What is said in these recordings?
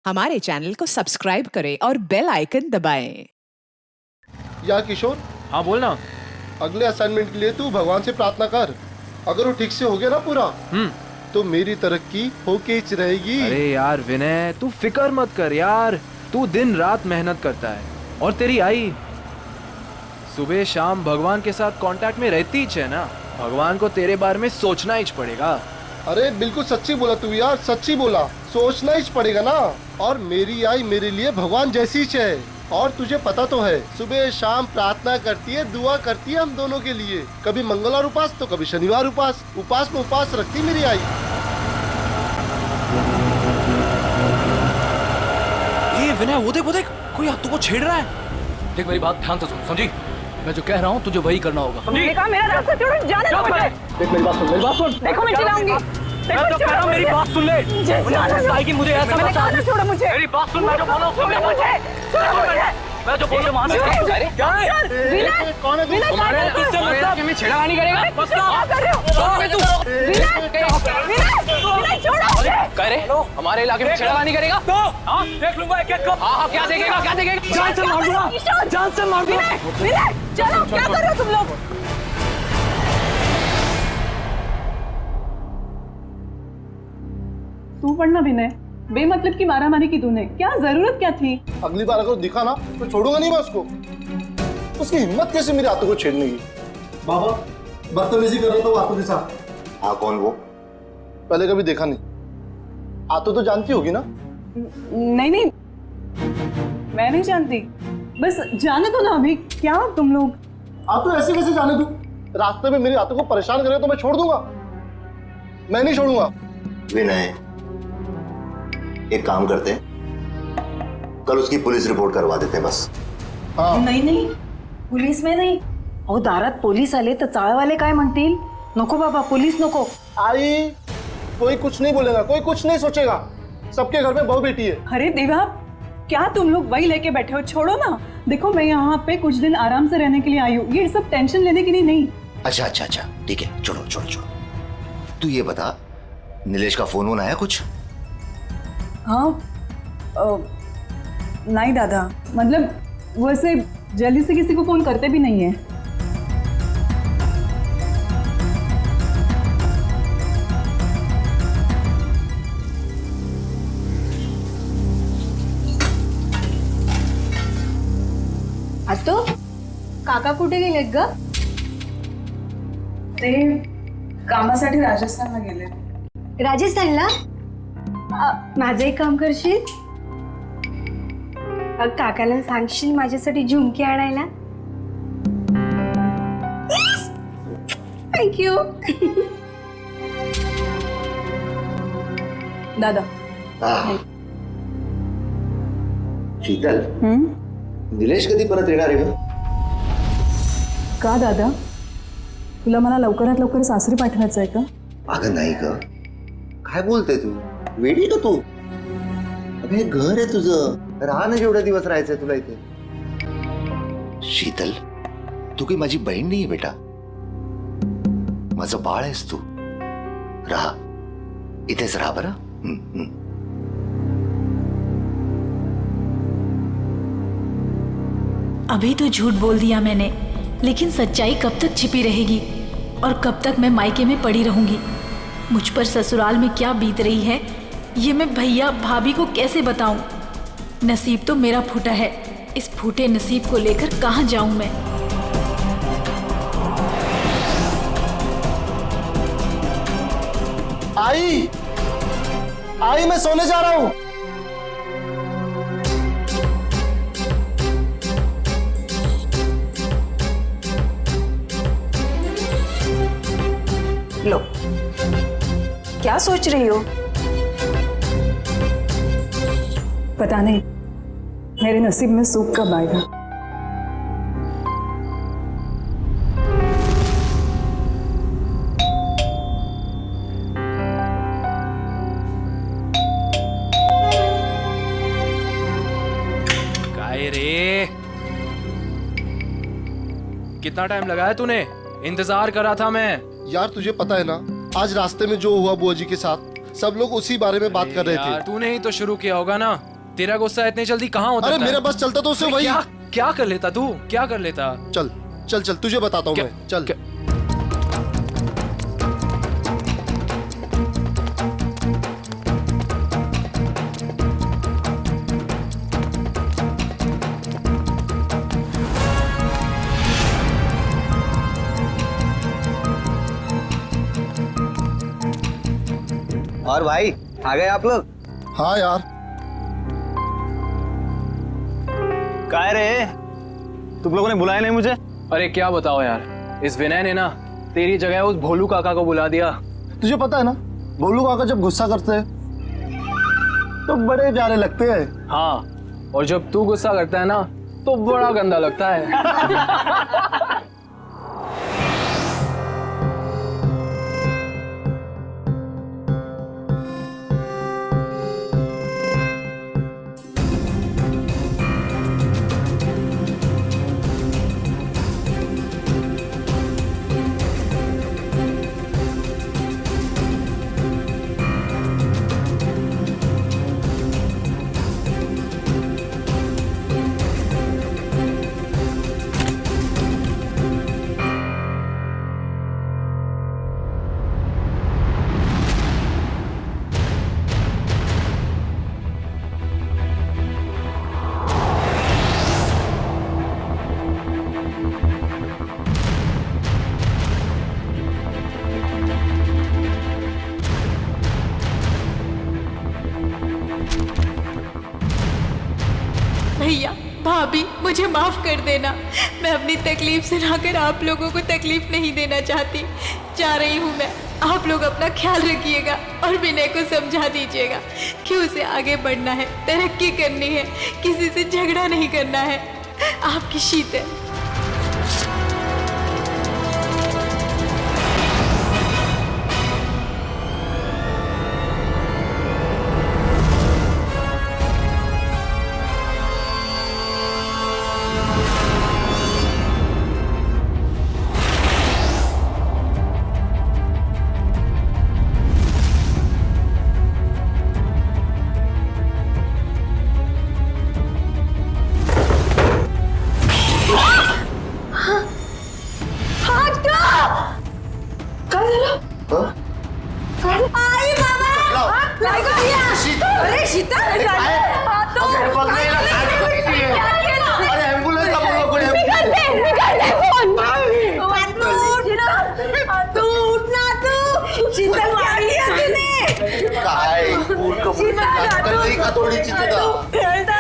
हमारे चैनल को सब्सक्राइब करें और बेल आइकन दबाएं। यार किशोर, हाँ बोल ना। अगले असाइनमेंट के लिए तू भगवान से प्रार्थना कर। अगर वो ठीक से हो गया ना पूरा, तो मेरी तरक्की होके ही रहेगी। अरे यार विनय, तू फिक्र मत कर यार। तू दिन रात मेहनत करता है और तेरी आई सुबह शाम भगवान के साथ कांटेक्ट में रहती है ना। भगवान को तेरे बारे में सोचना ही पड़ेगा। अरे बिल्कुल सच्ची बोला तू यार, सच्ची बोला। सोचना ही पड़ेगा ना। और मेरी आई मेरे लिए भगवान जैसी ही है। और तुझे पता तो है, सुबह शाम प्रार्थना करती है, दुआ करती है हम दोनों के लिए। कभी मंगलवार उपास तो कभी शनिवार उपास। उपास में उपास रखती मेरी आई। ये विनय, वो देख कोई हाथों को छेड़ रहा है। देख मेरी बात ध्यान से सुन, समझी? मैं जो कह रहा हूँ तुझे वही करना होगा। मैंने कहा मेरा रास्ता छोड़ो, जाने दो मुझे। देख मेरी बात सुन, मेरी बात सुन। देखो मैं चिल्लाऊंगी। मैं तो कह रहा हूँ मेरी बात सुन ले। कि मुझे ऐसा मैंने कहा ना छोड़ो मुझे। मेरी बात सुन, मैं जो बोला सुन ले मुझे। मैं जो बोल रहा हूँ क्या है? विनय, कौन है तू? विनय क्या कर रहे हो? मतलब में छेड़खानी करेगा? क्या कर रहे हो? विनय, विनय छोड़ो मुझे। कह रहे हमारे इलाके में छेड़खानी करेगा? तो हाँ देख लूंगा एक एक को। हाँ क्या देखेगा, क्या देखेगा? जान से मार दूंगा, जान से मार दूंगा। विनय चलो, क्या कर रहे हो तुम लोग? तू पढ़ना विनय, बेमतलब की मारामारी की तूने, क्या जरूरत क्या थी? अगली बार अगर दिखा ना तो छोड़ूंगा नहीं मैं उसको। उसकी हिम्मत कैसे मेरी हाथों को छेड़ने की। बाबा बदतमीजी कर रहा था वो हाथों के साथ। हाँ कौन वो? पहले कभी देखा नहीं। आतो तो जानती होगी ना? नहीं नहीं, मैं नहीं जानती। बस जाने दो ना अभी। क्या तुम लोग? आतो ऐसे कैसे जाने दूं? रास्ते में मेरी हाथों को परेशान करे तो मैं छोड़ दूंगा। मैं नहीं छोड़ूंगा। विनय, एक काम करते हैं, कल उसकी पुलिस रिपोर्ट करवा देते हैं बस। हाँ नाही नाही, पोलीस में नाही. अहो दारात पोलीस आले तर चाळवाले काय म्हणतील? नको बाबा, पोलीस नको. आई, कोई कुछ नहीं बोलेगा, कोई कुछ नहीं सोचेगा। सबके घर में बहू बेटी है। अरे देवा, क्या तुम लोग वही लेके बैठे हो? छोड़ो ना। देखो मैं यहाँ पे कुछ दिन आराम से रहने के लिए आई हूँ, ये सब टेंशन लेने के लिए नहीं। अच्छा अच्छा अच्छा, ठीक है, छोड़ो छोड़ो छोड़ो। तू ये बता, नीलेश का फोन आया कुछ? हाँ, नहीं दादा, मतलब वो ऐसे जल्दी से किसी को फोन करते भी नहीं है। आतो, काका कुठे गेलेत ग? ते कामासाठी राजस्थानला गेले. राजस्थानला? माझं एक काम करशील? काकाला सांगशील माझ्यासाठी झुमकी आणायला? थँक्यू. दादा. हाँ. शीतल, निलेश कधी परत येणार आहे ग? का दादा, तुला मला लवकरात लवकर सासरी पाठवायचं आहे का? अगं नाही ग, काय बोलते तू? वेडी का तू? अगं हे घर आहे तुझं, राहा ना जेवढे दिवस राहायचंय तुला इथे. शीतल, तू काही माझी बहीण नाहीये बेटा, माझं बाळ आहेस तू. राहा, इथेच राहा बरं. अभी तो झूठ बोल दिया मैंने, लेकिन सच्चाई कब तक छिपी रहेगी और कब तक मैं मायके में पड़ी रहूंगी? मुझ पर ससुराल में क्या बीत रही है, ये मैं भैया भाभी को कैसे बताऊं? नसीब तो मेरा फूटा है, इस फूटे नसीब को लेकर कहां जाऊं मैं? आई, आई मैं सोने जा रहा हूं। लो, क्या सोच रही हो? पता नहीं मेरे नसीब में सुख कब आएगा। काय रे, कितना टाइम लगाया तूने? इंतजार कर रहा था मैं। यार तुझे पता है ना, आज रास्ते में जो हुआ बुआ जी के साथ, सब लोग उसी बारे में बात कर रहे यार थे। तूने ही तो शुरू किया होगा ना। तेरा गुस्सा इतनी जल्दी कहाँ होता अरे है? मेरा बस चलता तो उसे वही। क्या कर लेता तू? क्या कर लेता? चल चल चल तुझे बताता हूँ क्या- मैं, चल। क्या- और भाई आ गए आप लोग? हाँ यार, क्या रे, तुम लोगों ने बुलाया नहीं मुझे? अरे क्या बताओ यार, इस विनय ने ना तेरी जगह उस भोलू काका को बुला दिया। तुझे पता है ना भोलू काका जब गुस्सा करते हैं तो बड़े प्यारे लगते हैं। हाँ, और जब तू गुस्सा करता है ना तो बड़ा गंदा लगता है। भैया भाभी मुझे माफ कर देना। मैं अपनी तकलीफ सुनाकर आप लोगों को तकलीफ नहीं देना चाहती। जा रही हूँ मैं। आप लोग अपना ख्याल रखिएगा और विनय को समझा दीजिएगा कि उसे आगे बढ़ना है, तरक्की करनी है, किसी से झगड़ा नहीं करना है। आपकी शीतल। आई बाबा, लाइक अरे शीतल, अरे एम्बुलेंस का बोलो, कोई निकाल दे फोन। तू उठना, तू शीतल मार लिया तूने। काय फूल का फूल कर नहीं का थोड़ी चीज का तू उठना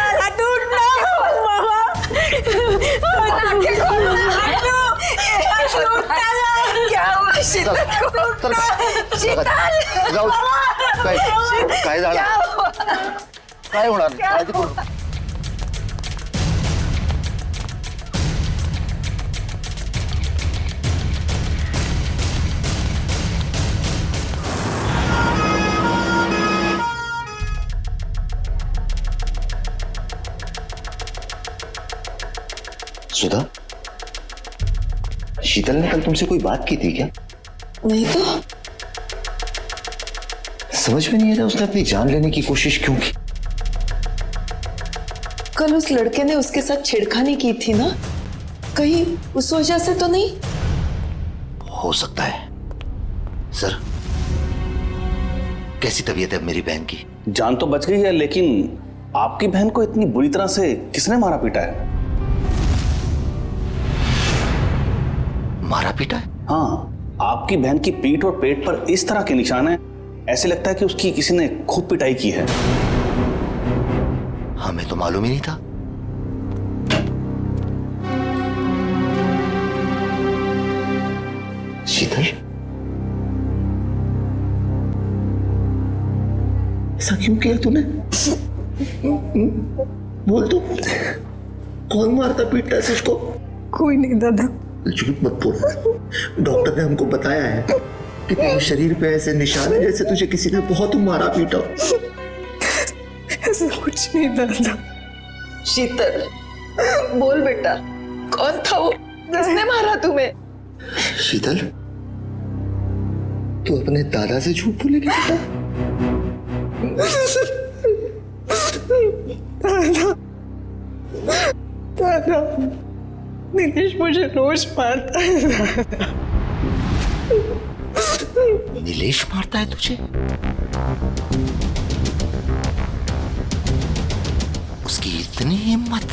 बाबा, आंखें खोल क्या हुआ शीतल को? शीतल जाऊ काय झालं? काय होणार? काळजी करू नका. सुधा, शीतल ने कल तुमसे कोई बात की थी क्या? नहीं तो समझ में नहीं आ रहा उसने अपनी जान लेने की कोशिश क्यों की? कल उस लड़के ने उसके साथ छेड़खानी की थी ना, कहीं उस वजह से तो नहीं? हो सकता है। सर, कैसी तबीयत है मेरी बहन की? जान तो बच गई है, लेकिन आपकी बहन को इतनी बुरी तरह से किसने मारा पीटा है? मारा पीटा है? हाँ, आपकी बहन की पीठ और पेट पर इस तरह के निशान हैं, ऐसे लगता है कि उसकी किसी ने खूब पिटाई की है। हमें तो मालूम ही नहीं था। शीतल, ऐसा क्यों किया तूने? बोल तू, कौन मारता पीटता है उसको? कोई नहीं दादा। झूठ मत बोल। डॉक्टर ने हमको बताया है कि तेरे शरीर पे ऐसे निशान है जैसे तुझे किसी ने बहुत मारा पीटा। ऐसा कुछ नहीं दादा। शीतल, बोल बेटा, कौन था वो? किसने मारा तुम्हें? शीतल, तू अपने दादा से झूठ बोलेगी बेटा? नीलेश मुझे रोज मारता है। नीलेश मारता है तुझे? उसकी इतनी हिम्मत,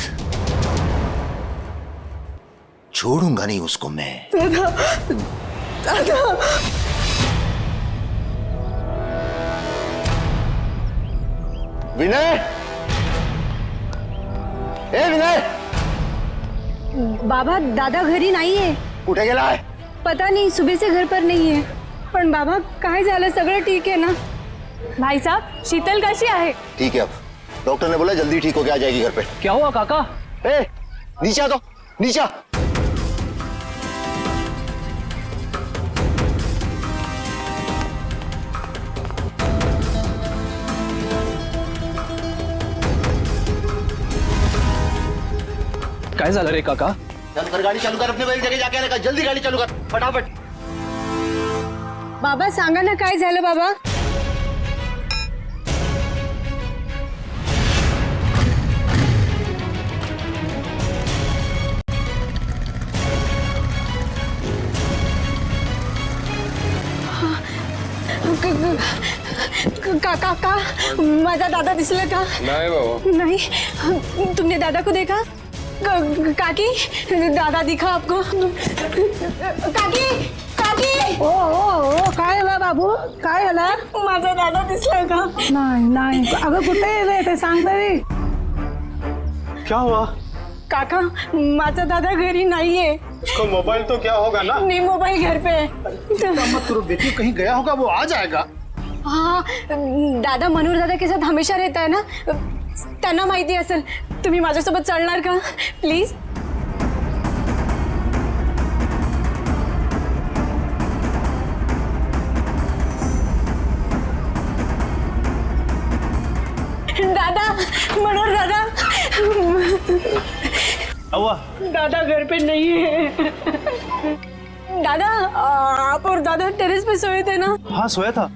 छोड़ूंगा नहीं उसको मैं। दादा विनय, ए विनय, बाबा दादा घरी नाहीये. कुठे गेलाय? पता नहीं, सुबह से घर पर नहीं है. पण बाबा काय झालं? सगळं ठीक आहे ना? भाई साहब, शीतल कैसी है? ठीक है, अब डॉक्टर ने बोला जल्दी ठीक होके आ जाएगी घर पे. क्या हुआ काका? ए, नीचे आ दो, नीचे आ. काय झालं रे काका? चल कर, गाड़ी चालू कर, अपने भाई जगह जाके आने का. जल्दी गाड़ी चालू कर, फटाफट. बाबा सांगा ना काय झालं बाबा? काका, माझा दादा दिसला का? नहीं बाबा. नहीं. तुमने दादा को देखा? काकी, दादा दिखा आपको? काकी, काकी. ओ काय झालं बाबू? काय झालं? माझा दादा दिसला का? नाही. अगं कुठे आहे ते सांग तरी. क्या हुआ? काका, माझा दादा घरी नाहीये. उसका मोबाइल तो क्या होगा ना? नहीं, मोबाइल घर पे है. मत करो बेटी, कहीं गया होगा, वो आ जाएगा. हाँ, दादा मनोहर दादा के साथ हमेशा रहता है ना, त्यांना माहिती असेल. तुम्ही माझ्यासोबत चलणार का प्लीज? दादा, मनोहर दादा. दादा घर पे नहीं है. दादा, आप और दादा टेरेस पे सोए थे ना? हाँ सोया था,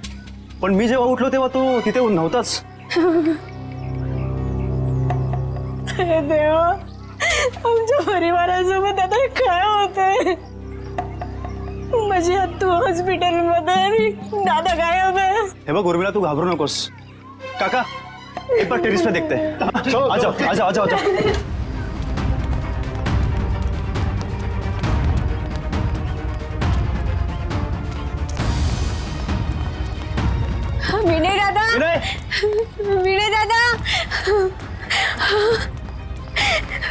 पण मी जेव्हा उठलो तेव्हा तो तिथे नव्हताच. देवा, आमच्या परिवारासोबत आता काय होतंय? माझी आत्तू हॉस्पिटलमध्ये आणि दादा गायब आहे. हे बघ उर्मिला, तू घाबरू नकोस. काका, एक बार टेरिस पे देखते हैं. आ जाओ. विनय दादा, विनय दादा,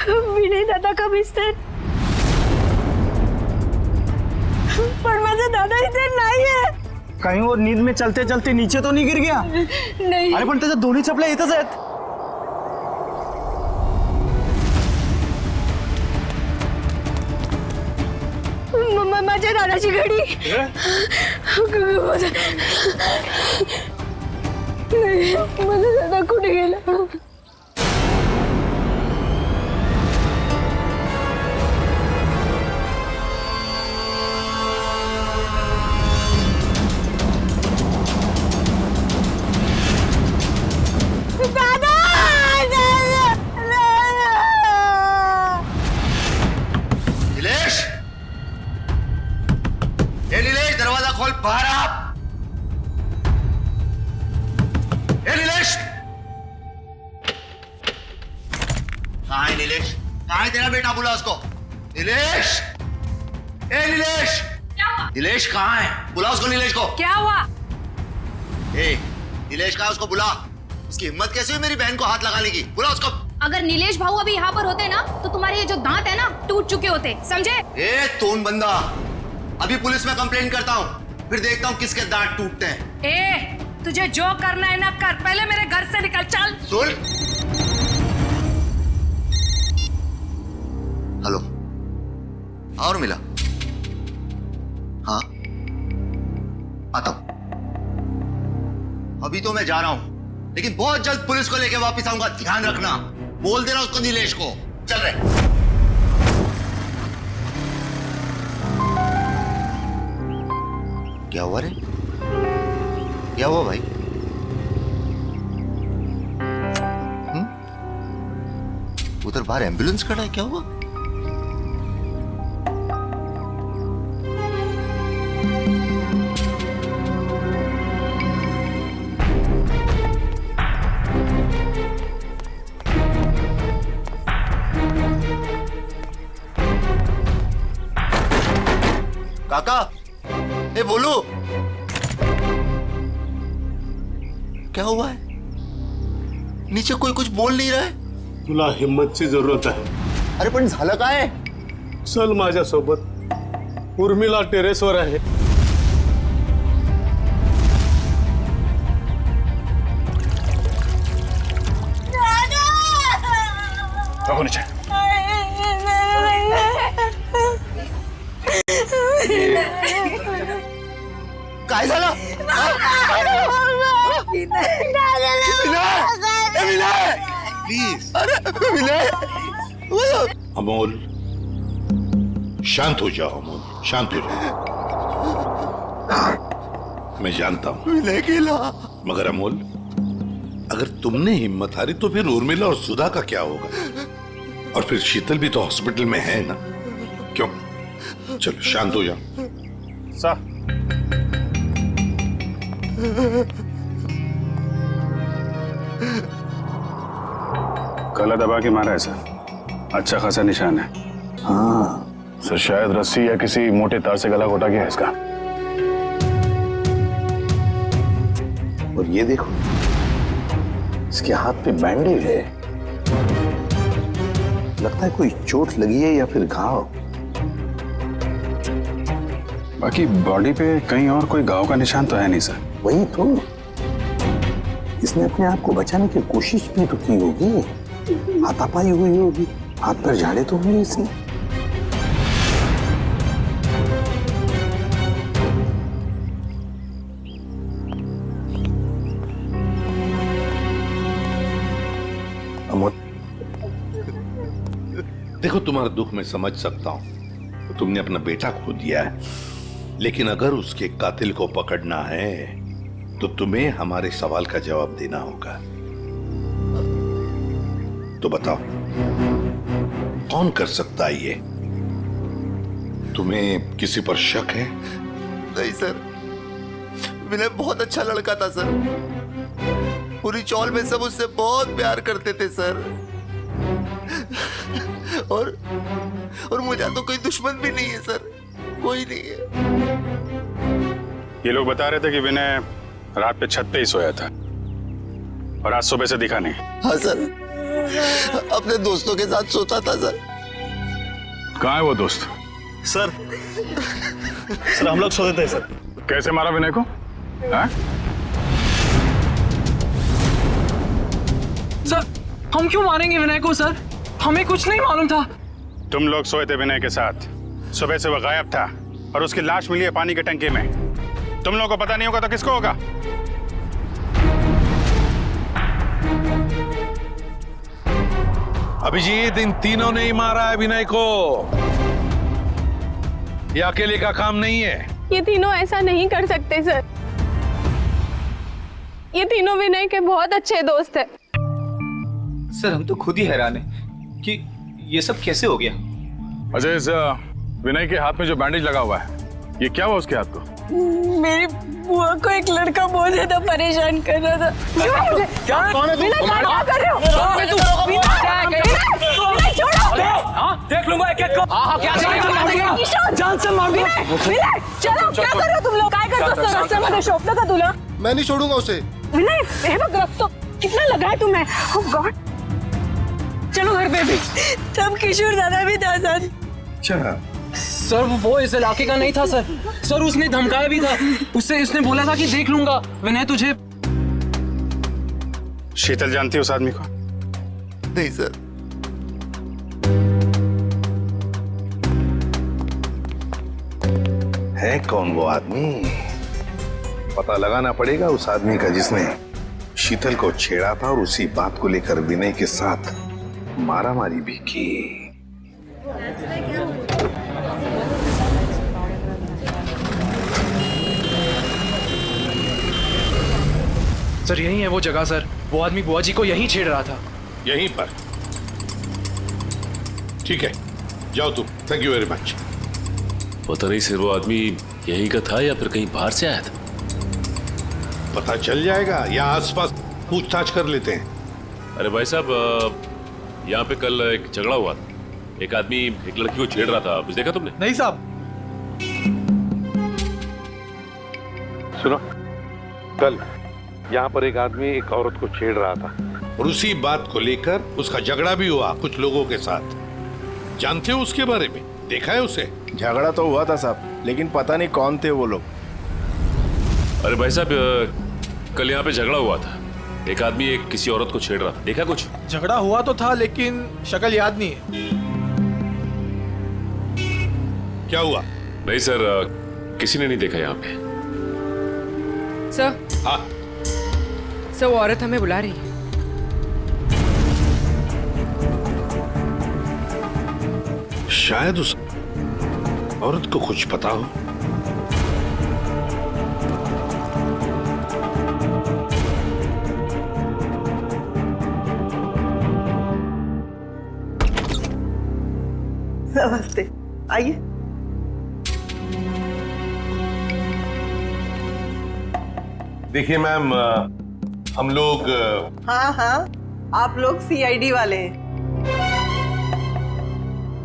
विनय दादा का बिस्तर. पण माझा दादा इथे नाहीये. कहीं वो नींद में चलते चलते नीचे तो नहीं गिर गया? नाही. अरे पण त्याच्या दोन्ही चपल्या इथंच आहेत. माझ्या दादाची घडी. नाही, माझा दादा कुठे गेला? नीलेश, दरवाजा खोल, बाहर आ. ए नीलेश, कहाँ है नीलेश? कहाँ है तेरा बेटा? बुला उसको. नीलेश, ए नीलेश. नीलेश कहाँ है? बुला उसको. नीलेश को. क्या हुआ? ए नीलेश कहाँ? उसको बुला. उसकी हिम्मत कैसे हुई मेरी बहन को हाथ लगाने की? बुला उसको. अगर नीलेश भाऊ अभी यहाँ पर होते ना, तो तुम्हारे ये जो दांत है ना, टूट चुके होते, समझे? ए तोन बंदा, अभी पुलिस में कंप्लेंट करता हूँ, फिर देखता हूँ किसके दांत टूटते हैं. ए, तुझे जो करना है ना कर, पहले मेरे घर से निकल. चल. सुन. हेलो, और मिला? हाँ, आता हूं. अभी तो मैं जा रहा हूं, लेकिन बहुत जल्द पुलिस को लेके वापस आऊंगा. ध्यान रखना. बोल देना उसको, नीलेश को. चल रहे. क्या हुआ रे? क्या हुआ भाई? उधर बाहर एम्बुलेंस खड़ा है, क्या हुआ? काका, ए बोलू, क्या हुआ है? नीचे कोई कुछ बोल नहीं रहा है. तुला हिम्मतची जरूरत आहे. अरे पण झालं काय? चल माझ्यासोबत. उर्मिला टेरेसवर आहे. काय झालं? प्लीज. अरे विनय. अमोल, शांत हो जाओ अमोल, शांत हो जाओ. मैं जानता हूं विनय केला. मगर अमोल, अगर तुमने हिम्मत हारी तो फिर उर्मिला और सुधा का क्या होगा? और फिर शीतल भी तो हॉस्पिटल में है ना. क्यों? चलो शांत हो जाओ. सर, गला दबा के मारा है सर. अच्छा खासा निशान है. हाँ सर, शायद रस्सी या किसी मोटे तार से गला घोटा गया है इसका. और ये देखो, इसके हाथ पे बैंडेज है. लगता है कोई चोट लगी है या फिर घाव. बाकी बॉडी पे कहीं और कोई घाव का निशान तो है नहीं सर. वही तो, इसने अपने आप को बचाने की कोशिश भी तो की होगी. हाथापाई हुई होगी, हाथ पर झाड़े तो होंगे इसने. अमोल, देखो तुम्हारा दुख मैं समझ सकता हूं. तुमने अपना बेटा खो दिया है, लेकिन अगर उसके कातिल को पकड़ना है तो तुम्हें हमारे सवाल का जवाब देना होगा. तो बताओ, कौन कर सकता है ये? तुम्हें किसी पर शक है? नहीं सर, विनय बहुत अच्छा लड़का था सर. पूरी चौल में सब उससे बहुत प्यार करते थे सर. और मुझे तो कोई दुश्मन भी नहीं है सर, कोई नहीं है. ये लोग बता रहे थे कि विनय रात पे छत पे ही सोया था और आज सुबह से दिखा नहीं. हाँ सर, अपने दोस्तों के साथ सोता था सर. कहाँ है वो दोस्त? सर हम लोग सोते थे सर. कैसे मारा विनय को? हाँ? सर, हम क्यों मारेंगे विनय को सर? हमें कुछ नहीं मालूम था. तुम लोग सोए थे विनय के साथ. सुबह से वो गायब था और उसकी लाश मिली है पानी के टंकी में. तुम लोगों को पता नहीं होगा तो किसको होगा? अभिजीत, इन तीनों ने ही मारा है विनय को. ये अकेले का काम नहीं है. ये तीनों ऐसा नहीं कर सकते सर. ये तीनों विनय के बहुत अच्छे दोस्त हैं. सर, हम तो खुद ही हैरान हैं कि ये सब कैसे हो गया. अजय, इस विनय के हाथ में जो बैंडेज लगा हुआ है, ये क्या हुआ उसके हाथ को? मेरी बुआ को एक लड़का बहुत ज्यादा परेशान कर रहा था. क्या कर रहे हो? देख लूंगा एक एक को. हाँ, क्या देखेगा? जान से मार दूंगा. चलो, क्या कर रहे हो तुम लोग? काय करतो रस्त्यामध्ये शोभतं का तुला? मैं नहीं छोड़ूंगा उसे. विनय, हे बघ रक्त कितना लगा है तुम्हें. ओह गॉड. चलो घर पे भी. तब किशोर दादा भी था सर. अच्छा सर, वो इस इलाके का नहीं था सर. सर, उसने धमकाया भी था. उसने बोला था कि देख लूंगा विनय तुझे. शीतल जानती है उस आदमी को? नहीं सर. है कौन वो आदमी? पता लगाना पड़ेगा उस आदमी का जिसने शीतल को छेड़ा था और उसी बात को लेकर विनय के साथ मारामारी भी की. सर, यही है वो जगह सर. वो आदमी बुआ जी को यहीं छेड़ रहा था. यहीं पर ठीक है, जाओ तुम। Thank you very much. पता नहीं सर, वो आदमी यहीं का था या फिर कहीं बाहर से आया था। पता चल जाएगा, यहाँ आसपास पूछताछ कर लेते हैं। अरे भाई साहब, यहाँ पे कल एक झगड़ा हुआ था। एक आदमी एक लड़की को छेड़ रहा था, कुछ देखा तुमने? नहीं साहब। सुनो, कल यहाँ पर एक आदमी एक औरत को छेड़ रहा था और उसी बात को लेकर उसका झगड़ा भी हुआ कुछ लोगों के साथ। जानते हो उसके बारे में? देखा है उसे? झगड़ा तो हुआ था साहब, लेकिन पता नहीं कौन थे वो लोग। अरे भाई साहब, कल यहाँ पे झगड़ा हुआ था। एक आदमी एक किसी औरत को छेड़ रहा था, देखा कुछ? झगड़ा हुआ तो था, लेकिन शक्ल याद नहीं है। क्या हुआ? नहीं सर, किसी ने नहीं देखा यहाँ पे। सर। हाँ सर, वो औरत हमें बुला रही है। शायद उस औरत को कुछ पता हो। नमस्ते, आइए। देखिए मैम, हम लोग हाँ हाँ, आप लोग सीआईडी वाले हैं।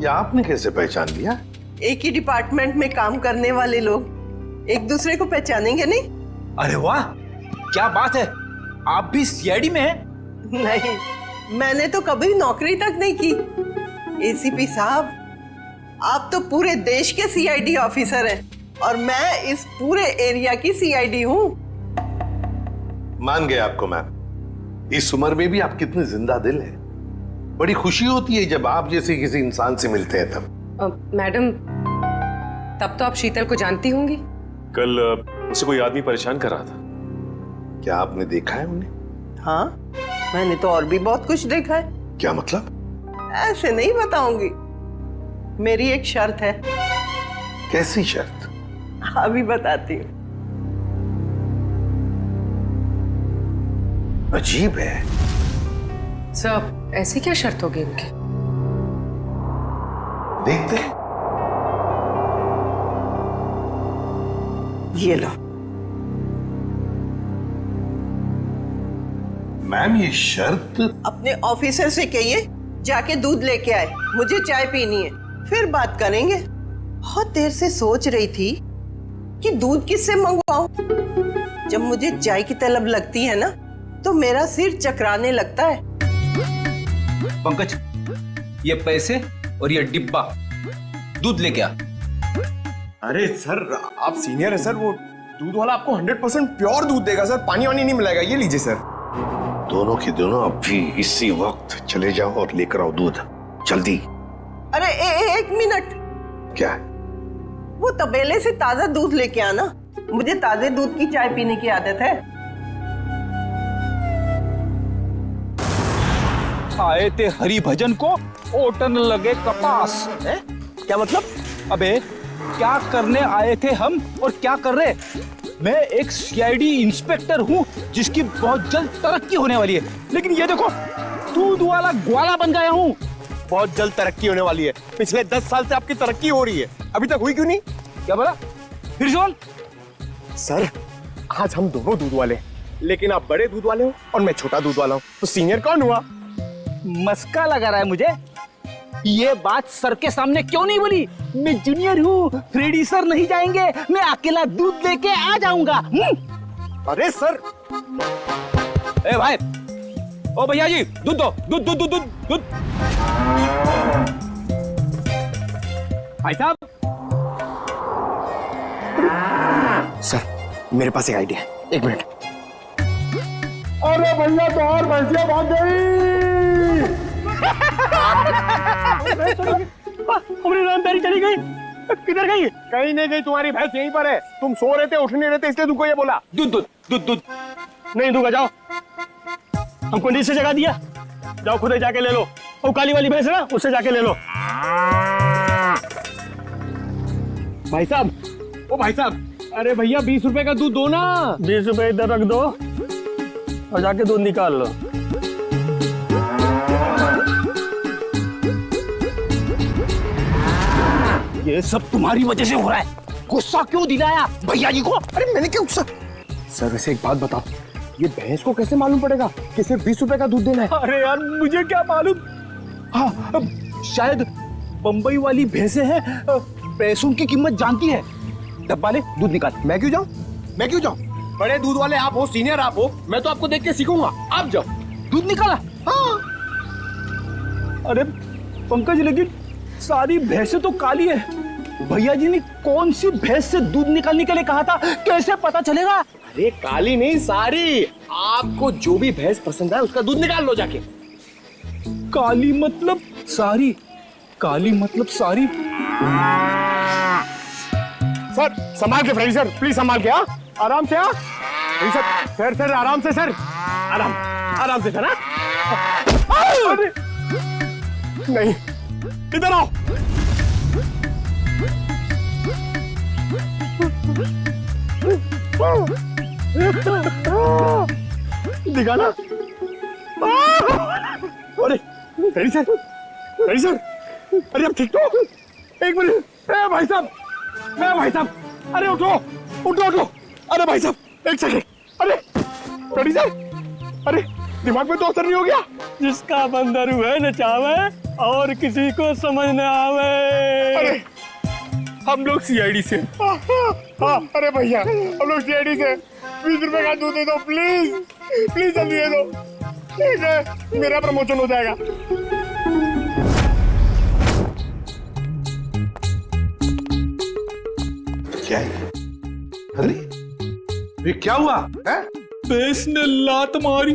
ये आपने कैसे पहचान लिया? एक ही डिपार्टमेंट में काम करने वाले लोग एक दूसरे को पहचानेंगे नहीं? अरे वाह, क्या बात है, आप भी सीआईडी में हैं? नहीं, मैंने तो कभी नौकरी तक नहीं की। एसीपी साहब, आप तो पूरे देश के सीआईडी ऑफिसर हैं और मैं इस पूरे एरिया की सीआईडी हूँ। मान गए आपको मैम। इस उम्र में भी आप कितने जिंदा दिल हैं। बड़ी खुशी होती है जब आप जैसे किसी इंसान से मिलते हैं तब। मैडम, तब तो आप शीतल को जानती होंगी। कल उसे कोई आदमी परेशान कर रहा था। क्या आपने देखा है उन्हें? हाँ, मैंने तो और भी बहुत कुछ देखा है। क्या मतलब? ऐसे नहीं बताऊंगी, मेरी एक शर्त है। कैसी शर्त? अभी बताती हूँ। अजीब है। सर, ऐसी क्या शर्त होगी इनकी? देखते हैं। ये लो। मैम, ये शर्त? अपने ऑफिसर से कहिए जाके दूध लेके आए, मुझे चाय पीनी है, फिर बात करेंगे। बहुत देर से सोच रही थी कि दूध किससे मंगवाऊं। जब मुझे चाय की तलब लगती है ना, तो मेरा सिर चकराने लगता है। पंकज, ये पैसे और ये डिब्बा दूध लेके आ। अरे सर, आप सीनियर है सर, वो दूध वाला आपको 100% प्योर दूध देगा सर, पानी वानी नहीं मिलाएगा। ये लीजिए सर। दोनों के दोनों अभी इसी वक्त चले जाओ और लेकर आओ दूध, जल्दी। अरे एक मिनट। क्या? वो तबेले से ताजा दूध लेके आना, मुझे ताजे दूध की चाय पीने की आदत है। आए थे हरि भजन को, ओटन लगे कपास। क्या मतलब? अबे, क्या करने आए थे हम और क्या कर रहे? मैं एक सीआईडी इंस्पेक्टर हूँ जिसकी बहुत जल्द तरक्की होने वाली है, लेकिन ये देखो, दूध वाला ग्वाला बन गया हूँ। बहुत जल्द तरक्की होने वाली है। पिछले 10 साल से आपकी तरक्की हो रही है, अभी तक हुई क्यों नहीं? क्या बोला? फिर सुन। सर, आज हम दोनों दूध वाले हैं, लेकिन आप बड़े दूध वाले हो और मैं छोटा दूध वाला हूँ, तो सीनियर कौन हुआ? मस्का लगा रहा है मुझे। ये बात सर के सामने क्यों नहीं बोली? मैं जूनियर हूँ, फ्रेडी सर नहीं जाएंगे, मैं अकेला दूध लेके आ जाऊंगा। अरे सर। ए भाई, ओ भैया जी, दूध दो, दूध दूध दूध दूध दूध। भाई साहब। सर, मेरे पास एक आइडिया है, 1 मिनट। अरे भैया, तो और भैंसिया भाग गई। हमारी रामदारी चली गई। किधर गई? कहीं नहीं गई, तुम्हारी भैंस यहीं पर है। तुम सो रहे थे, उठ नहीं रहे थे, इसलिए तुमको ये बोला। दूध दूध दूध दूध। नहीं दूंगा, जाओ। हमको नीचे जगह दिया, जाओ खुद ही जाके ले लो। वो काली वाली भैंस है ना, उससे जाके ले लो। भाई साहब, ओ भाई साहब, अरे भैया 20 रुपए का दूध दो ना। 20 रुपए इधर रख दो और जाके दूध निकाल लो। ये सब तुम्हारी वजह से हो रहा है। गुस्सा क्यों दिलाया भैया जी को? अरे मैंने क्या गुस्सा? सर वैसे एक बात बताओ, ये भैंस को कैसे मालूम पड़ेगा कि सिर्फ 20 रुपए का दूध देना है? अरे यार मुझे क्या मालूम। हाँ शायद बम्बई वाली भैंसें हैं, पैसों की कीमत जानती है। डब्बा ले, दूध निकाल। मैं क्यों जाऊं? मैं क्यों जाऊं? बड़े दूध वाले आप हो, सीनियर आप हो, मैं तो आपको देख के सीखूंगा। आप जाओ। दूध निकाला? हाँ। अरे पंकज, लेकिन सारी भैंसें तो काली है। भैया जी ने कौन सी भैंस से दूध निकालने के लिए कहा था, कैसे पता चलेगा? अरे काली नहीं, सारी। आपको जो भी भैंस पसंद है उसका दूध निकाल लो जाके। काली मतलब सारी? काली मतलब सारी? सर संभाल के फ्रेंड सर, प्लीज संभाल के। आराम से। सर सर आराम से सर, आराम से सर। अरे नहीं, इधर आओ। दिखाना। अरे सही सर, सही सर। अरे अब ठीक तो? एक मिनट भाई साहब, भाई साहब, अरे उठो उठो उठो। अरे भाई साहब एक सेकंड। अरे सही सर, अरे दिमाग में तो असर नहीं हो गया? जिसका बंदर हुए नचावे और किसी को समझ न आवे। अरे हम लोग सीआईडी से। हाँ अरे भैया हम लोग सीआईडी से। 20 रुपए का दूध दे दो प्लीज, प्लीज जल्दी दे दो। ठीक है, मेरा प्रमोशन हो जाएगा। क्या है? अरे ये क्या हुआ है? भैंस ने लात मारी।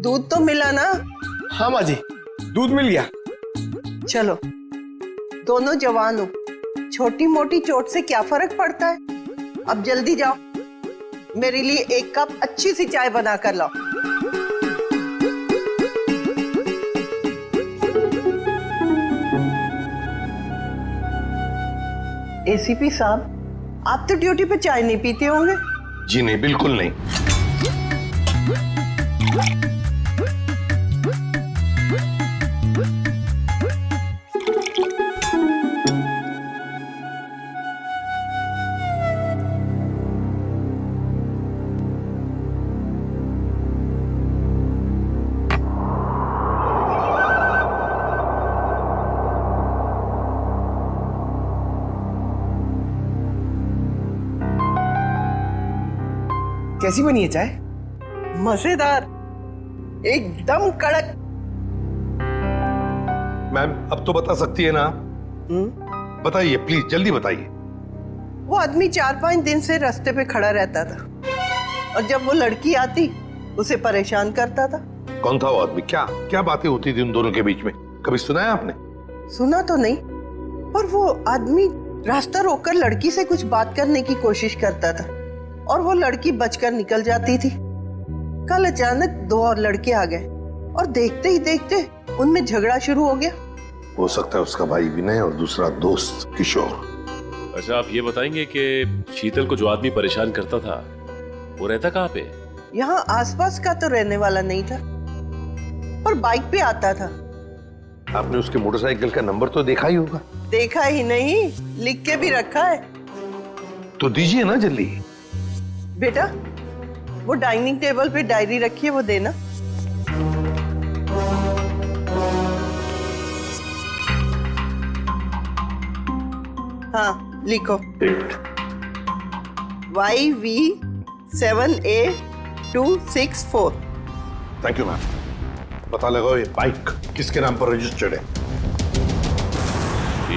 दूध तो मिला ना? हाँ माँ जी, दूध मिल गया। चलो, दोनों जवान हो, छोटी मोटी चोट से क्या फर्क पड़ता है। अब जल्दी जाओ, मेरे लिए एक कप अच्छी सी चाय बना कर लाओ। एसीपी साहब, आप तो ड्यूटी पे चाय नहीं पीते होंगे? जी नहीं, बिल्कुल नहीं। कैसी बनी है चाय? मजेदार, एकदम कड़क। मैम अब तो बता सकती है ना? बताइए प्लीज, जल्दी बताइए। वो आदमी 4-5 दिन से रास्ते पे खड़ा रहता था और जब वो लड़की आती उसे परेशान करता था। कौन था वो आदमी? क्या क्या बातें होती थी उन दोनों के बीच में? कभी सुना है आपने? सुना तो नहीं, पर वो आदमी रास्ता रोककर लड़की से कुछ बात करने की कोशिश करता था और वो लड़की बचकर निकल जाती थी। कल अचानक 2 और लड़के आ गए और देखते ही देखते उनमें झगड़ा शुरू हो गया। हो सकता है उसका भाई विनय और दूसरा दोस्त किशोर। अच्छा आप ये बताएंगे कि शीतल को जो आदमी परेशान करता था वो रहता कहाँ पे? यहाँ आसपास का तो रहने वाला नहीं था, पर बाइक पे आता था। आपने उसके मोटरसाइकिल का नंबर तो देखा ही होगा। देखा ही नहीं, लिख के भी रखा है। तो दीजिए ना जल्दी। बेटा, वो डाइनिंग टेबल पे डायरी रखी है, वो देना। हाँ लिखो। YV7A264। Thank you ma'am. पता लगाओ ये बाइक किसके नाम पर रजिस्टर्ड है।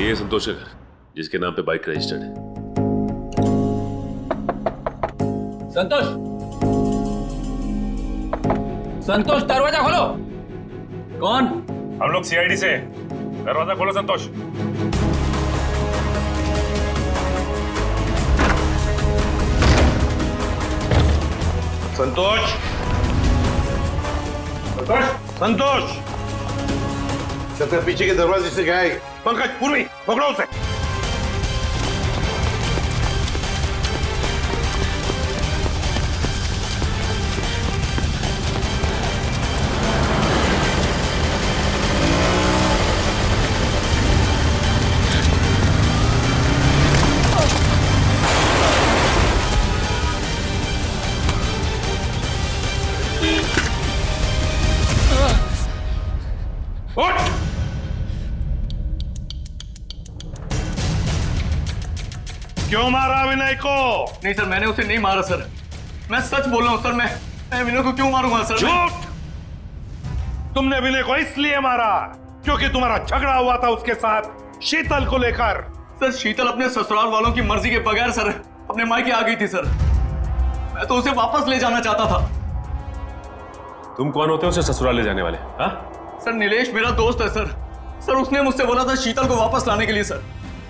ये संतोष का घर, जिसके नाम पे बाइक रजिस्टर्ड है। संतोष, संतोष दरवाजा खोलो। कौन? हम लोग सीआईडी से। दरवाजा खोलो संतोष। संतोष, संतोष, संतोष। लगता है पीछे के दरवाजे से गया है। पंकज, पूर्वी पकड़ो उसे। उठ! क्यों मारा विनय को? नहीं सर, मैंने उसे नहीं मारा सर। मैं सच बोल रहा हूँ सर। मैं विनय को क्यों मारूंगा सर? झूठ! तुमने विनय को इसलिए मारा क्योंकि तुम्हारा झगड़ा हुआ था उसके साथ शीतल को लेकर। सर, शीतल अपने ससुराल वालों की मर्जी के बगैर सर अपने मायके आ गई थी सर। मैं तो उसे वापस ले जाना चाहता था। तुम कौन होते हो उसे ससुराल ले जाने वाले? हाँ? सर, नीलेश मेरा दोस्त है सर। सर, उसने मुझसे बोला था शीतल को वापस लाने के लिए सर।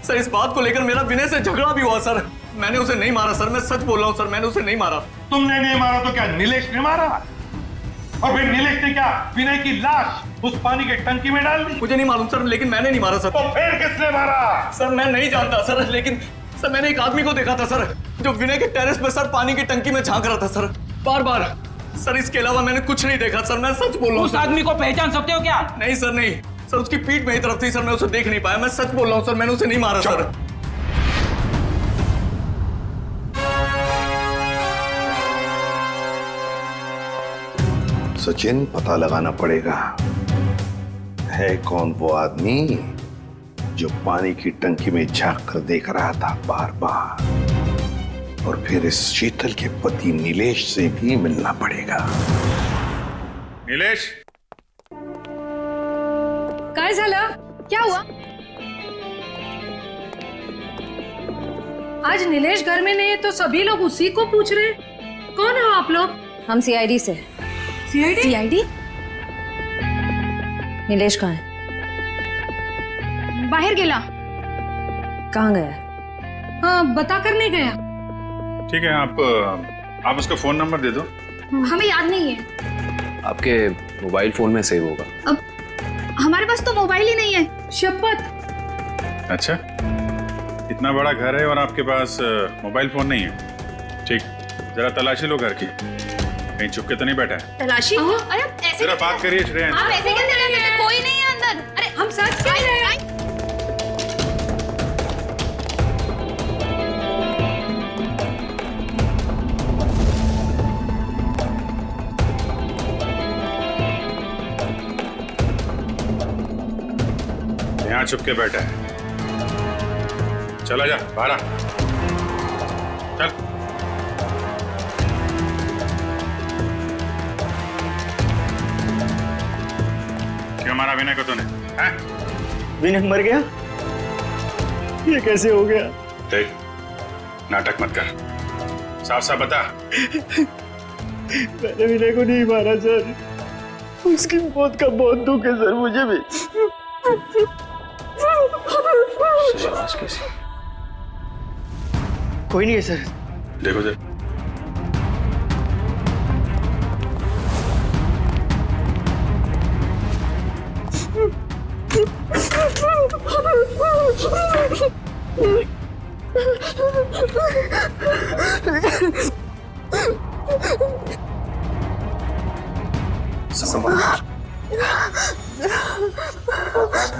सर, इस बात को लेकर मेरा विनय से झगड़ा भी हुआ सर। मैंने उसे नहीं मारा सर, मैं सच बोल रहा हूँ सर, मैंने उसे नहीं मारा। तुमने नहीं मारा तो क्या नीलेश ने मारा? और फिर नीलेश ने क्या विनय की लाश उस पानी के टंकी में डाल दी? मुझे नहीं मालूम सर, लेकिन मैंने नहीं मारा सर। तो फिर किसने मारा? सर, मैं नहीं जानता सर, लेकिन सर मैंने एक आदमी को देखा था सर, जो विनय के टेरेस पे सर पानी की टंकी में झांक रहा था सर, बार बार। सर, इसके अलावा मैंने कुछ नहीं देखा सर, मैं सच बोल रहा हूँ। उस आदमी को पहचान सकते हो क्या? नहीं सर, नहीं सर, उसकी पीठ मेरी तरफ थी सर, मैं उसे देख नहीं पाया। मैं सच बोल रहा हूँ सर, मैंने उसे नहीं मारा सर। सचिन, पता लगाना पड़ेगा है कौन वो आदमी जो पानी की टंकी में झांक कर देख रहा था बार बार। और फिर इस शीतल के पति नीलेश से भी मिलना पड़ेगा। नीलेश, काय झालं? क्या हुआ? आज नीलेश घर में नहीं है तो सभी लोग उसी को पूछ रहे हैं। कौन हो आप लोग? हम सीआईडी से। सीआईडी? नीलेश कहाँ है? बाहर गेला। कहाँ गया? हाँ, बता कर नहीं गया। ठीक है, आप उसका फोन नंबर दे दो। हमें याद नहीं है। आपके मोबाइल फोन में सेव होगा। अब हमारे पास तो मोबाइल ही नहीं है। शपथ। अच्छा, इतना बड़ा घर है और आपके पास मोबाइल फोन नहीं है? ठीक, जरा तलाशी लो घर की, कहीं चुपके तो नहीं बैठा है। तलाशी? अरे ऐसे जरा बात करिए श्रेया। आप ऐसे कैसे लगे? कोई नहीं है अंदर। अरे हम सच कह रहे हैं। यहाँ चुपके बैठा है। चला जा बाहर आ। चल। क्यों मारा विनय को तूने? हैं? विनय मर गया? ये कैसे हो गया? देख, नाटक मत कर, साफ साफ बता। मैंने विनय को नहीं मारा सर। उसकी मौत का बहुत दुख है सर, मुझे भी। आवाज कैसी? कोई नहीं है सर। देखो सर,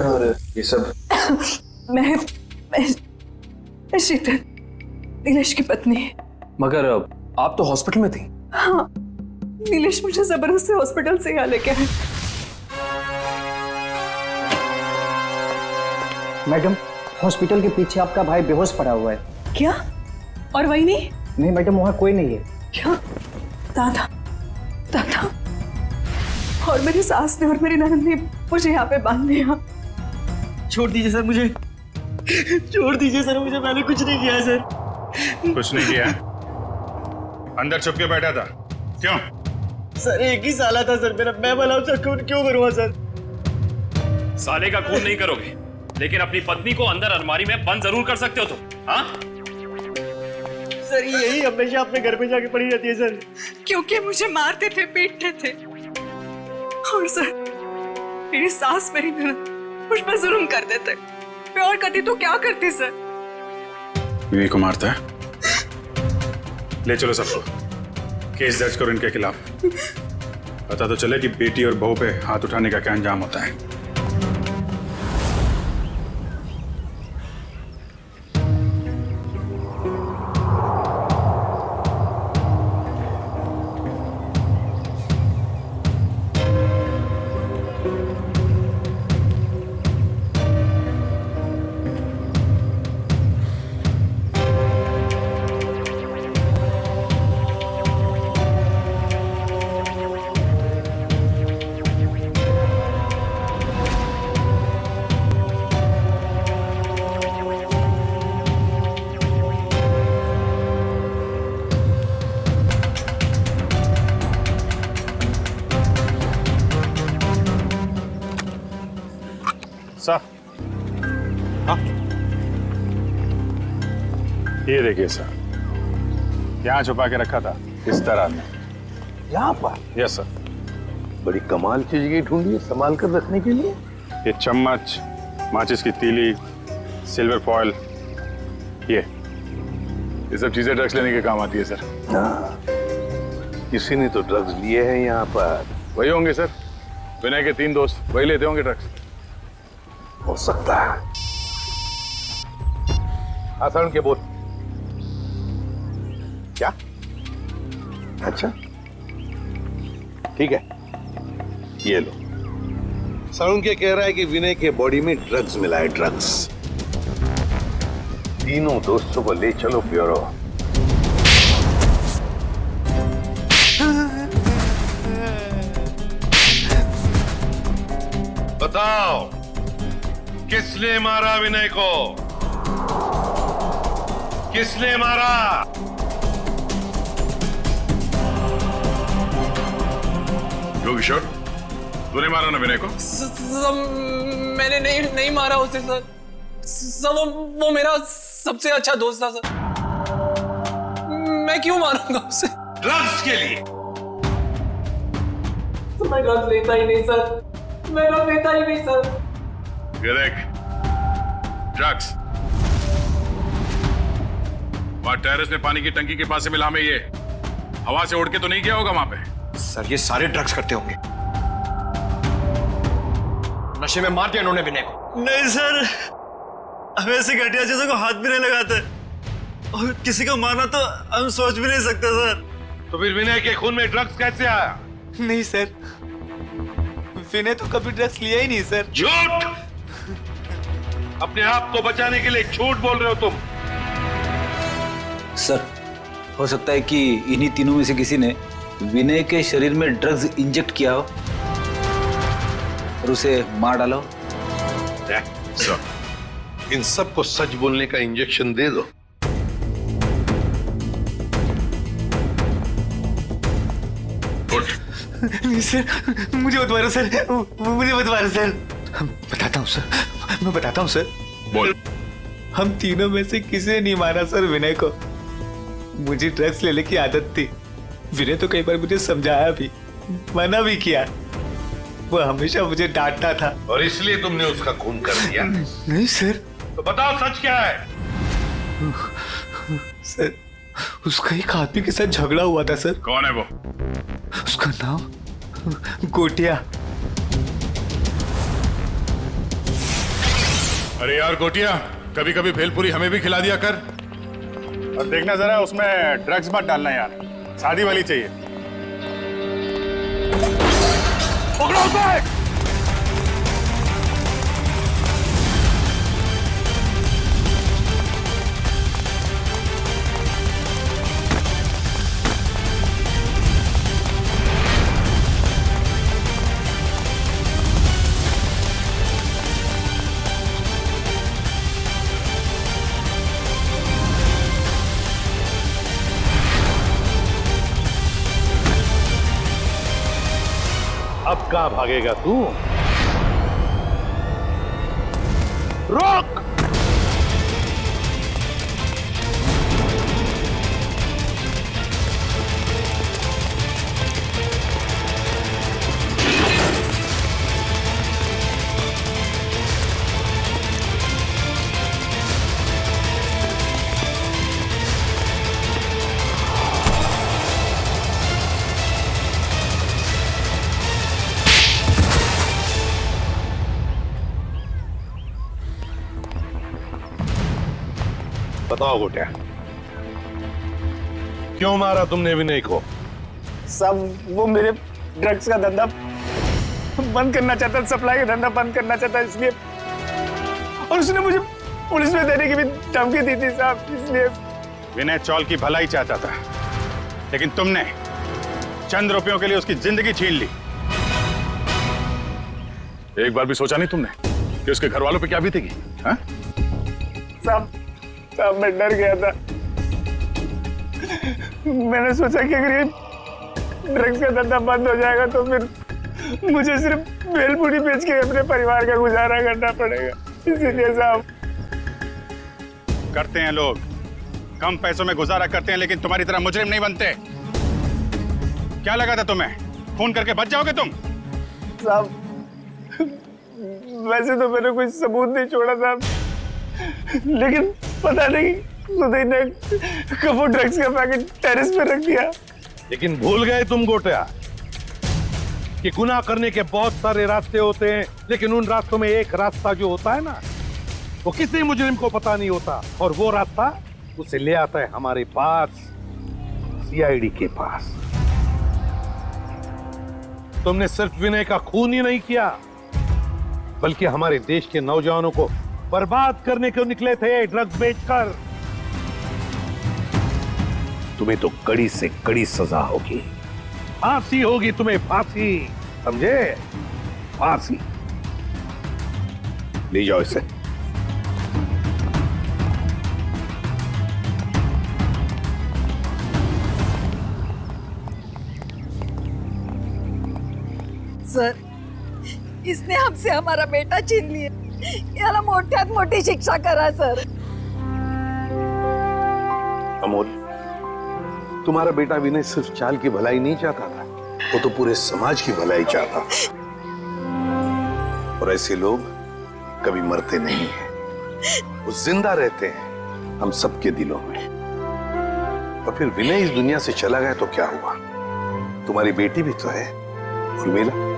और ये सब मैं शीतल, नीलेश की पत्नी। मगर आप तो हॉस्पिटल में थी। हाँ, नीलेश मुझे जबरदस्ती हॉस्पिटल से यहाँ लेके आए। मैडम, हॉस्पिटल के पीछे आपका भाई बेहोश पड़ा हुआ है। क्या? और वही नहीं? नहीं मैडम, वहाँ कोई नहीं है। क्या? दादा, दादा और मेरी सास ने और मेरी ननद ने मुझे यहाँ पे बांध दिया। छोड़ दीजिए सर मुझे, छोड़ दीजिए सर मुझे, मैंने कुछ नहीं किया सर। कुछ नहीं किया? अंदर छुप के बैठा था, क्यों? सर एक ही साला था सर मेरा, मैं भला उसका खून क्यों करूँगा सर? साले का खून नहीं करोगे, लेकिन अपनी पत्नी को अंदर अलमारी में बंद जरूर कर सकते हो तुम। हाँ? सर यही हमेशा अपने घर पे जाके पड़ी रहती है सर। क्योंकि मुझे मारते थे, पीटते थे। और सर मेरी सास, मेरी ननद मुझ पर जुल्म कर देते। मैं और करती तो क्या करती सर? बीवी को मारता है? ले चलो सबको, केस दर्ज करो इनके खिलाफ। पता तो चले कि बेटी और बहू पे हाथ उठाने का क्या अंजाम होता है। सर, हाँ? ये देखिए सर, यहाँ छुपा के रखा था इस तरह में। यहाँ पर? Yes sir. बड़ी कमाल की जगह ढूंढी है संभाल कर रखने के लिए। ये चम्मच, माचिस की तीली, सिल्वर फॉयल, ये सब चीजें ड्रग्स लेने के काम आती है सर। हाँ, किसी ने तो ड्रग्स लिए हैं यहाँ पर। वही होंगे सर, विनय के 3 दोस्त, वही लेते होंगे ड्रग्स। हो सकता है। आसान के बोल। क्या? अच्छा, ठीक है, ये लो। सरुण के कह रहा है कि विनय के बॉडी में ड्रग्स मिला है, ड्रग्स। तीनों दोस्तों को ले चलो ब्यूरो। बताओ, किसने मारा विनय को? किसने मारा? योगेश्वर, तूने मारा ना विनय को? मैंने नहीं मारा उसे सर। सर वो मेरा सबसे अच्छा दोस्त था सर। मैं क्यों मारूंगा उसे? ड्रग्स के लिए? तो मैं ड्रग्स लेता ही नहीं सर। मैं ड्रग्स लेता ही नहीं सर। ये देख, ड्रग्स वहां टेरेस में पानी की टंकी के पास से मिला में, ये हवा से उड़ के तो नहीं गया होगा वहां पे? सर ये सारे ड्रग्स करते होंगे। नशे में मार दिया इन्होंने विनय को। नहीं सर, हम ऐसी घटिया चीजों को हाथ भी नहीं लगाते, और किसी को मारना तो हम सोच भी नहीं सकते सर। तो फिर विनय के खून में ड्रग्स कैसे आया? नहीं सर, विनय तो कभी ड्रग्स लिया ही नहीं सर। झूठ! अपने आप को बचाने के लिए झूठ बोल रहे हो तुम। सर, हो सकता है कि इन्हीं तीनों में से किसी ने विनय के शरीर में ड्रग्स इंजेक्ट किया हो और उसे मार डाला हो। सर, इन सबको सच बोलने का इंजेक्शन दे दो। नहीं सर, मुझे मत मारो सर, मुझे मत मारो सर। बताता हूँ सर, मैं बताता हूँ सर। बोल। हम तीनों में से किसी ने नहीं मारा सर विनय को। मुझे ड्रग्स लेने की आदत थी। विनय तो कई बार मुझे समझाया भी, मना भी किया। वो हमेशा मुझे डांटता था। और इसलिए तुमने उसका खून कर दिया? नहीं सर। तो बताओ सच क्या है? सर, उसका एक आदमी के साथ झगड़ा हुआ था सर। कौन है वो? उसका नाम गोटिया। अरे यार गोटिया, कभी कभी भेलपुरी हमें भी खिला दिया कर। और देखना जरा उसमें ड्रग्स मत डालना यार, शादी वाली चाहिए। पकड़ो उसे! अब कहां भागेगा तू? रोक! बताओ गोटिया, क्यों मारा तुमने विनय को? सब वो मेरे ड्रग्स का धंधा बंद करना चाहता, सप्लाई का धंधा बंद करना चाहता, इसलिए। और उसने मुझे पुलिस में देने की भी धमकी दी थी साहब, इसलिए। विनय चौल की भलाई चाहता था, लेकिन तुमने चंद रुपयों के लिए उसकी जिंदगी छीन ली। एक बार भी सोचा नहीं तुमने कि उसके घर वालों पे क्या बीतेगी? हाँ? साहब मैं डर गया था। मैंने सोचा कि अगर ये ड्रग्स का धंधा बंद हो जाएगा तो फिर मुझे सिर्फ भेलपूरी बेच के अपने परिवार का गुजारा करना पड़ेगा, इसीलिए साहब। करते हैं लोग, कम पैसों में गुजारा करते हैं, लेकिन तुम्हारी तरह मुजरिम नहीं बनते। क्या लगा था तुम्हें, खून करके बच जाओगे तुम? साहब वैसे तो मैंने कोई सबूत नहीं छोड़ा था, लेकिन पता नहीं सुधीर ने कब वो ड्रग्स का पैकेट टेरेस पे रख दिया। लेकिन भूल गए तुम गोटिया कि गुनाह करने के बहुत सारे रास्ते होते हैं, लेकिन उन रास्तों में एक रास्ता जो होता है ना, वो किसी मुजरिम को पता नहीं होता, और वो रास्ता उसे ले आता है हमारे पास, सीआईडी के पास। तुमने सिर्फ विनय का खून ही नहीं किया, बल्कि हमारे देश के नौजवानों को बर्बाद करने को निकले थे ड्रग्स बेचकर। तुम्हें तो कड़ी से कड़ी सजा होगी, फांसी होगी तुम्हें, फांसी, समझे? फांसी। ले जाओ इसे। सर, इसने हमसे हमारा बेटा छीन लिया, याला मोठ्यात मोठी शिक्षा करा सर। अमोल, तुम्हारा बेटा विनय सिर्फ चाल की भलाई नहीं चाहता था, वो तो पूरे समाज की भलाई चाहता। और ऐसे लोग कभी मरते नहीं हैं, वो जिंदा रहते हैं हम सबके दिलों में। और फिर विनय इस दुनिया से चला गया तो क्या हुआ? तुम्हारी बेटी भी तो है, उर्मिला,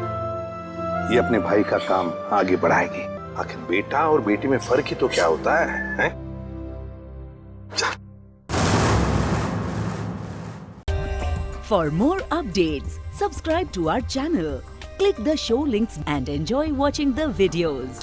ये अपने भाई का काम आगे बढ़ाएगी। आखिर बेटा और बेटी में फर्क ही तो क्या होता है? For more updates, subscribe to our channel, click the show links and enjoy watching the videos.